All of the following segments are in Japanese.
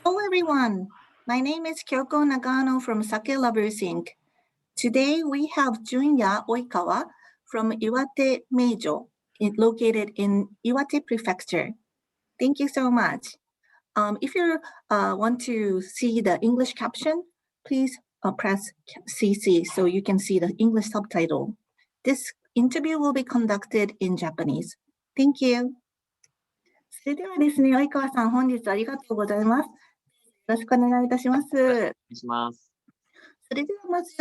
Hello everyone, my name is Kyoko Nagano from Sake Lovers Inc. Today we have Junya Oikawa from Iwate Meijo, located in Iwate Prefecture. Thank you so much. If you want to see the English caption, please press CC so you can see the English subtitle. This interview will be conducted in Japanese. Thank you. それではですね、及川さん、本日ありがとうございます。よろしくお願いいたします。お願いします。それではまず、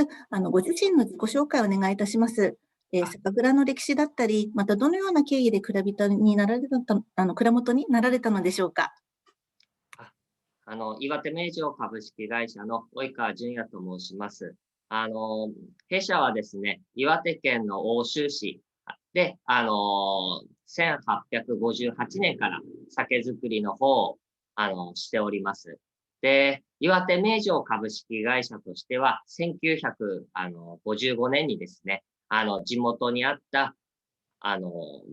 ご自身の自己紹介をお願いいたします。酒蔵の歴史だったり、またどのような経緯で蔵元になられたのでしょうか。岩手名城株式会社の及川純也と申します。弊社はですね、岩手県の奥州市で、1858年から酒造りの方を、しております。で、岩手名城株式会社としては、1955年にですね、地元にあった、陸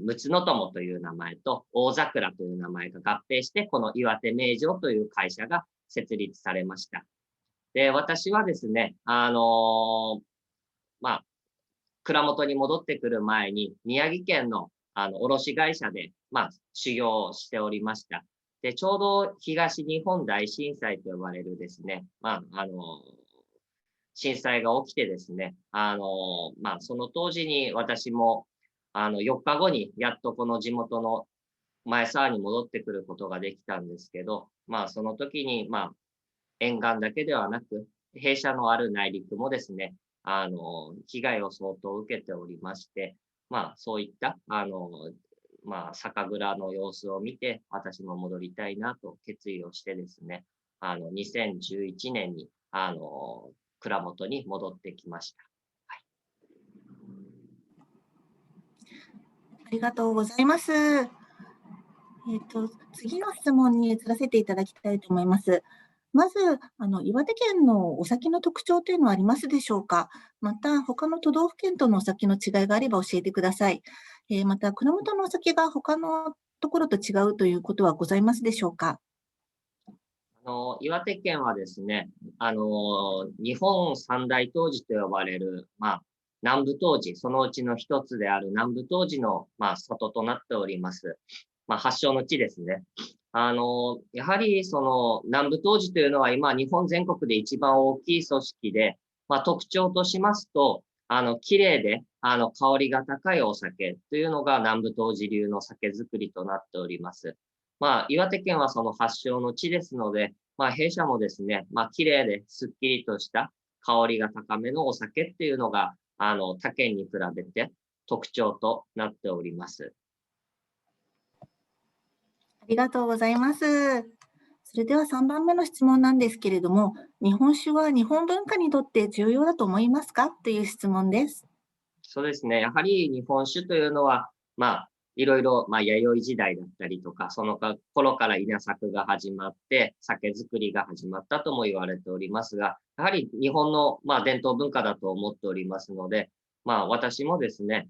奥の友という名前と大桜という名前が合併して、この岩手名城という会社が設立されました。で、私はですね、蔵元に戻ってくる前に、宮城県の、卸会社で、修行をしておりました。で、ちょうど東日本大震災と呼ばれるですね、震災が起きてですね、その当時に私も、4日後にやっとこの地元の前沢に戻ってくることができたんですけど、その時に、沿岸だけではなく、弊社のある内陸もですね、被害を相当受けておりまして、そういった、酒蔵の様子を見て、私も戻りたいなと決意をしてですね、2011年に、蔵元に戻ってきました。はい、ありがとうございます。次の質問に移らせていただきたいと思います。まず、岩手県のお酒の特徴というのはありますでしょうか。また、他の都道府県とのお酒の違いがあれば教えてください。また、蔵元のお酒が他のところと違うということはございますでしょうか。岩手県はですね、日本三大湯治と呼ばれる、南部湯治、そのうちの一つである南部湯治の、里となっております。発祥の地ですね。やはりその南部湯治というのは今日本全国で一番大きい組織で、特徴としますと、綺麗で、香りが高いお酒というのが南部湯治流の酒造りとなっております。岩手県はその発祥の地ですので、弊社もですね、綺麗ですっきりとした香りが高めのお酒っていうのが、他県に比べて特徴となっております。ありがとうございます。それでは3番目の質問なんですけれども、日本酒は日本文化にとって重要だと思いますかという質問です。そうですね。やはり日本酒というのは、いろいろ、弥生時代だったりとか、その頃から稲作が始まって、酒造りが始まったとも言われておりますが、やはり日本の、伝統文化だと思っておりますので、私もですね、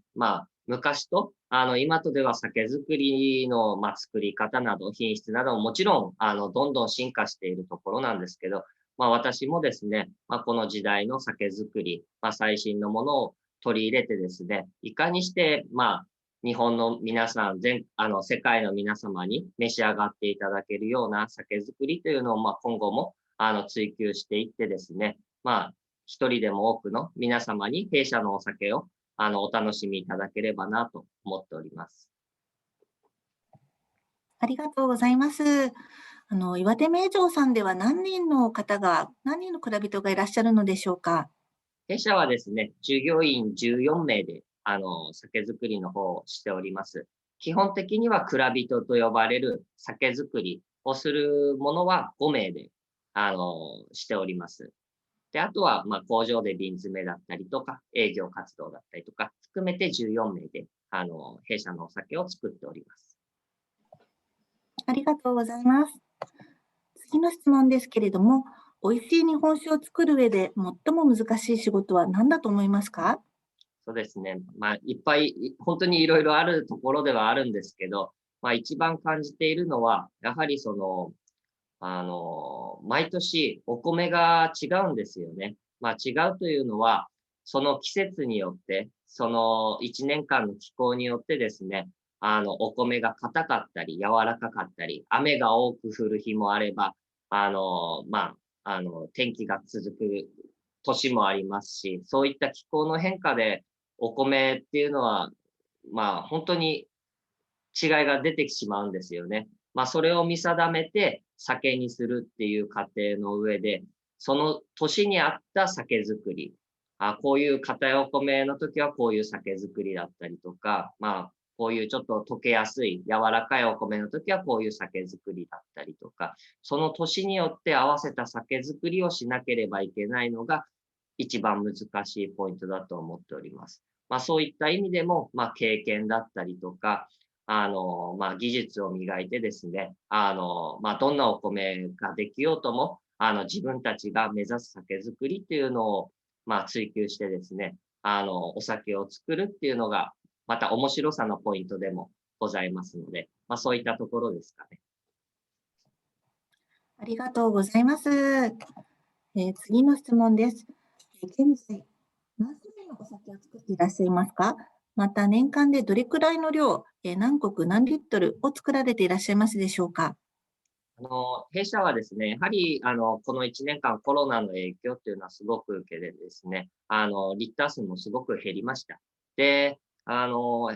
昔と、今とでは酒造りの、作り方など、品質などももちろん、どんどん進化しているところなんですけど、私もですね、この時代の酒造り、最新のものを取り入れてですね、いかにして、日本の皆さん、世界の皆様に召し上がっていただけるような酒造りというのを、今後も、追求していってですね、一人でも多くの皆様に弊社のお酒を、お楽しみいただければなと思っております。ありがとうございます。岩手名城さんでは何人の蔵人がいらっしゃるのでしょうか。弊社はですね、従業員14名で、酒造りの方をしております。基本的には蔵人と呼ばれる酒造りをするものは5名で、しております。で、あとは、工場で瓶詰めだったりとか、営業活動だったりとか、含めて14名で、弊社のお酒を作っております。ありがとうございます。次の質問ですけれども、美味しい日本酒を作る上で最も難しい仕事は何だと思いますか？そうですね。いっぱい、本当にいろいろあるところではあるんですけど、一番感じているのは、やはりその、毎年お米が違うんですよね。違うというのは、その季節によって、その1年間の気候によってですね、お米が硬かったり、柔らかかったり、雨が多く降る日もあれば、天気が続く年もありますし、そういった気候の変化で、お米っていうのは、本当に違いが出てしまうんですよね。それを見定めて酒にするっていう過程の上で、その年に合った酒造り、こういう硬いお米の時はこういう酒造りだったりとか、こういうちょっと溶けやすい柔らかいお米の時はこういう酒造りだったりとか、その年によって合わせた酒造りをしなければいけないのが一番難しいポイントだと思っております。そういった意味でも、経験だったりとか、技術を磨いてですね、どんなお米ができようとも、自分たちが目指す酒造りっていうのを、追求してですね、お酒を作るっていうのが、また面白さのポイントでもございますので、そういったところですかね。ありがとうございます。次の質問です。現在、何種類のお酒を作っていらっしゃいますか？また、年間でどれくらいの量、何国何リットルを作られていらっしゃいますでしょうか？弊社はですね、やはり、この1年間コロナの影響っていうのはすごく受けてですね、リッター数もすごく減りました。で、ちょ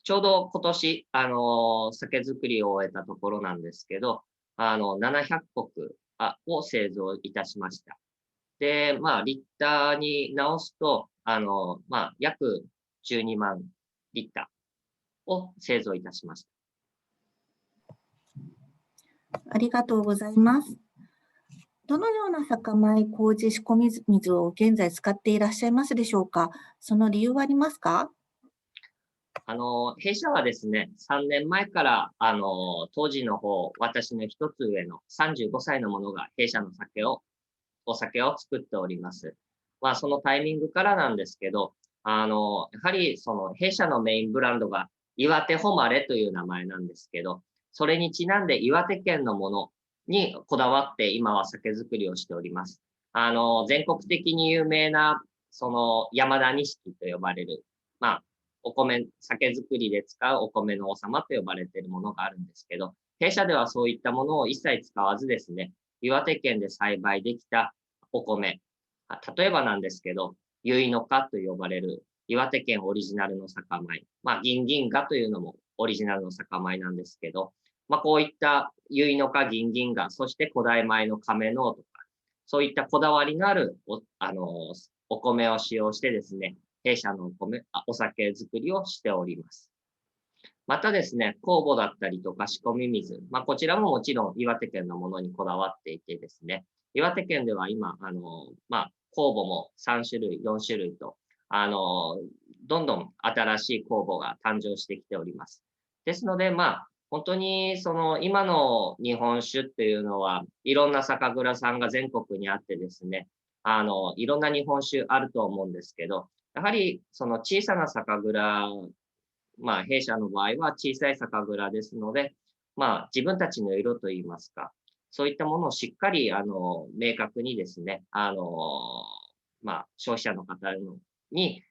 うど今年、酒造りを終えたところなんですけど、700石を製造いたしました。で、リッターに直すと、約12万リッターを製造いたしました。ありがとうございます。どのような酒米、麹、仕込み水を現在使っていらっしゃいますでしょうか？その理由はありますか？弊社はですね、3年前から、当時の方、私の一つ上の35歳の者が弊社のお酒を作っております。そのタイミングからなんですけど、やはりその弊社のメインブランドが岩手誉れという名前なんですけど、それにちなんで岩手県のものにこだわって今は酒造りをしております。全国的に有名な、その山田錦と呼ばれる、酒造りで使うお米の王様と呼ばれているものがあるんですけど、弊社ではそういったものを一切使わずですね、岩手県で栽培できたお米、例えばなんですけど、結の花と呼ばれる岩手県オリジナルの酒米、銀銀河というのもオリジナルの酒米なんですけど、こういった結の花、銀銀河、そして古代米の亀のとか、そういったこだわりのあるお米を使用してですね、弊社のお酒作りをしております。またですね、酵母だったりとか仕込み水、こちらももちろん岩手県のものにこだわっていてですね、岩手県では今、酵母も3種類、4種類と、どんどん新しい酵母が誕生してきております。ですので、本当にその今の日本酒っていうのは、いろんな酒蔵さんが全国にあってですね、いろんな日本酒あると思うんですけど、やはりその小さな酒蔵、弊社の場合は小さい酒蔵ですので、自分たちの色といいますか、そういったものをしっかり、明確にですね、消費者の方に、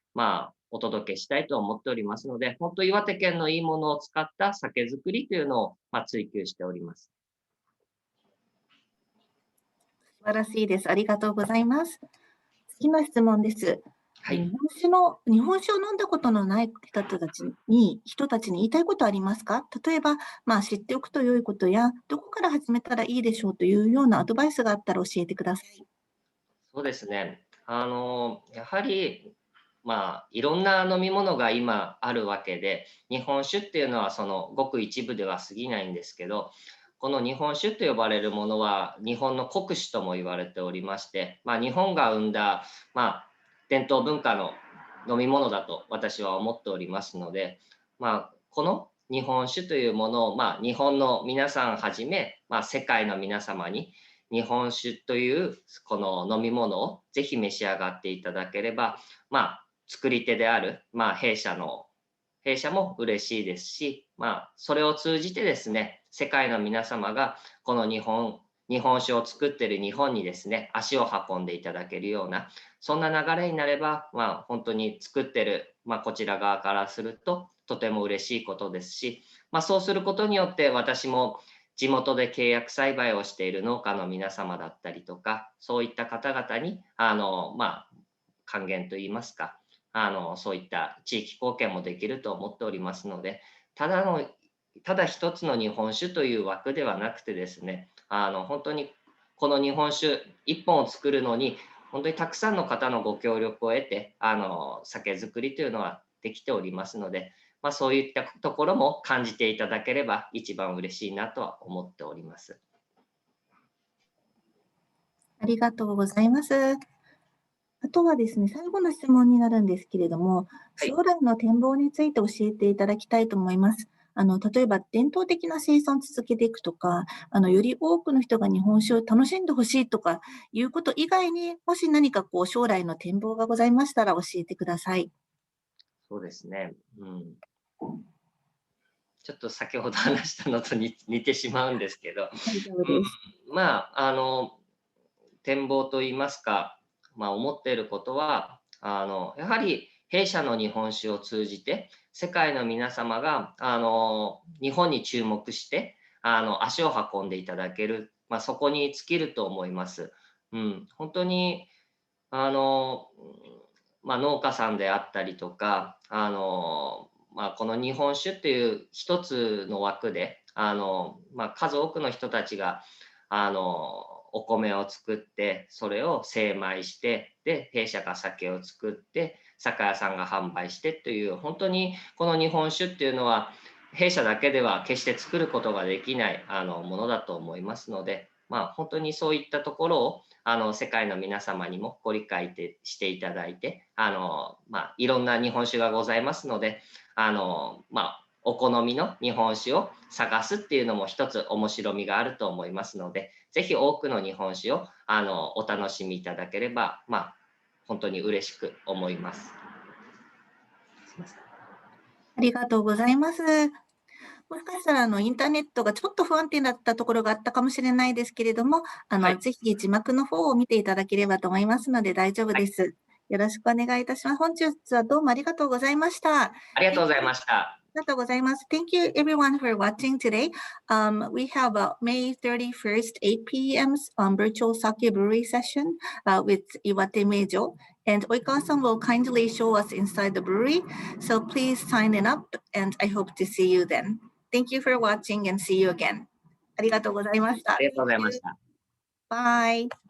お届けしたいと思っておりますので、本当岩手県のいいものを使った酒造りというのを、追求しております。素晴らしいです。ありがとうございます。次の質問です。はい。日本酒を飲んだことのない人たちに言いたいことはありますか？例えば、知っておくと良いことや、どこから始めたらいいでしょうというようなアドバイスがあったら教えてください。そうですね。やはり、いろんな飲み物が今あるわけで、日本酒っていうのはそのごく一部では過ぎないんですけど、この日本酒と呼ばれるものは日本の国酒とも言われておりまして、日本が生んだ、伝統文化の飲み物だと私は思っておりますので、この日本酒というものを、日本の皆さんはじめ、世界の皆様に日本酒というこの飲み物をぜひ召し上がっていただければ、作り手である、弊社も嬉しいですし、それを通じてですね、世界の皆様がこの日本日本酒を作ってる日本にですね、足を運んでいただけるような、そんな流れになれば、本当に作ってる、こちら側からすると、とても嬉しいことですし、そうすることによって私も地元で契約栽培をしている農家の皆様だったりとか、そういった方々に、還元といいますか、そういった地域貢献もできると思っておりますので、ただ一つの日本酒という枠ではなくてですね、本当にこの日本酒1本を作るのに、本当にたくさんの方のご協力を得て、酒造りというのはできておりますので、そういったところも感じていただければ一番嬉しいなとは思っております。ありがとうございます。あとはですね、最後の質問になるんですけれども、はい。将来の展望について教えていただきたいと思います。例えば伝統的な生産を続けていくとか、より多くの人が日本酒を楽しんでほしいとかいうこと以外に、もし何か将来の展望がございましたら教えてください。そうですね。ちょっと先ほど話したのと似てしまうんですけど、大丈夫です。展望といいますか、思っていることは、やはり弊社の日本酒を通じて、世界の皆様が、日本に注目して、足を運んでいただける、そこに尽きると思います。本当に、農家さんであったりとか、この日本酒っていう一つの枠で、数多くの人たちが、お米を作って、それを精米して、で、弊社が酒を作って、酒屋さんが販売してという、本当にこの日本酒っていうのは、弊社だけでは決して作ることができないものだと思いますので、本当にそういったところを世界の皆様にもご理解していただいて、いろんな日本酒がございますので、お好みの日本酒を探すっていうのも一つ面白みがあると思いますので、ぜひ多くの日本酒をお楽しみいただければ、本当に嬉しく思います。ありがとうございます。もしかしたらインターネットがちょっと不安定だったところがあったかもしれないですけれども、はい、ぜひ字幕の方を見ていただければと思いますので大丈夫はい、です。よろしくお願いいたします。本日はどうもありがとうございました。ありがとうござい Thank ました。りがとうございます。Thank you everyone for watching today. We have a May 31st, 8 p.m. Virtual sake brewery session with Iwate Meijo. And Oikawa-san will kindly show us inside the brewery. So please sign in up and I hope to see you then. Thank you for watching and see you again. ありがとうございました。ありがとうござい Thank まし you. た。Bye.